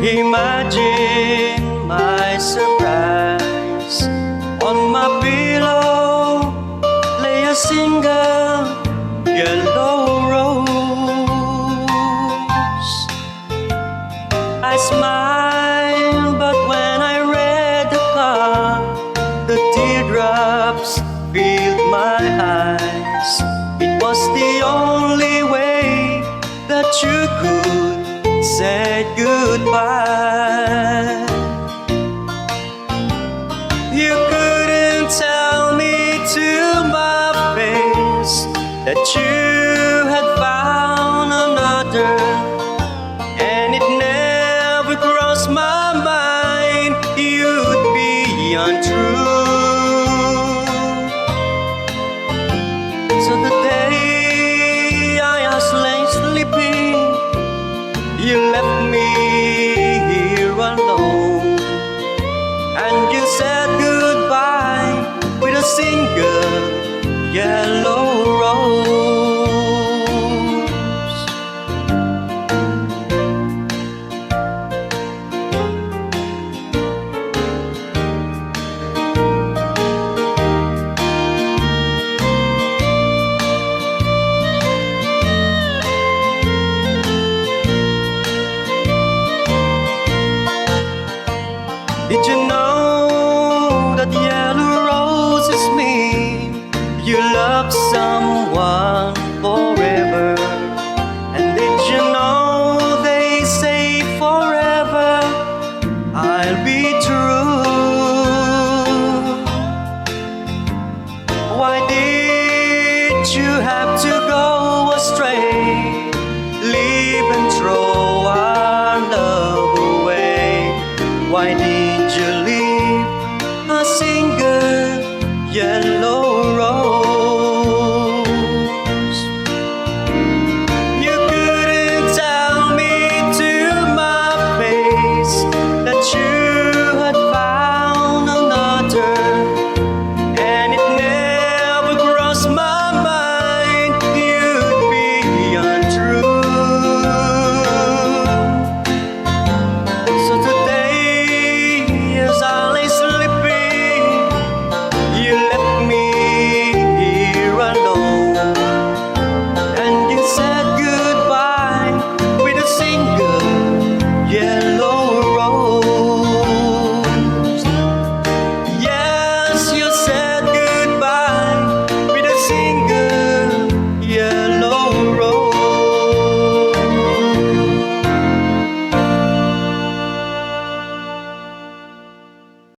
Imagine my surprise. On my pillow lay a single yellow rose. I smiled, but when I read the card, the teardrops filled my eyes. It was the only way that you could say goodbye. You couldn't tell me to my face that you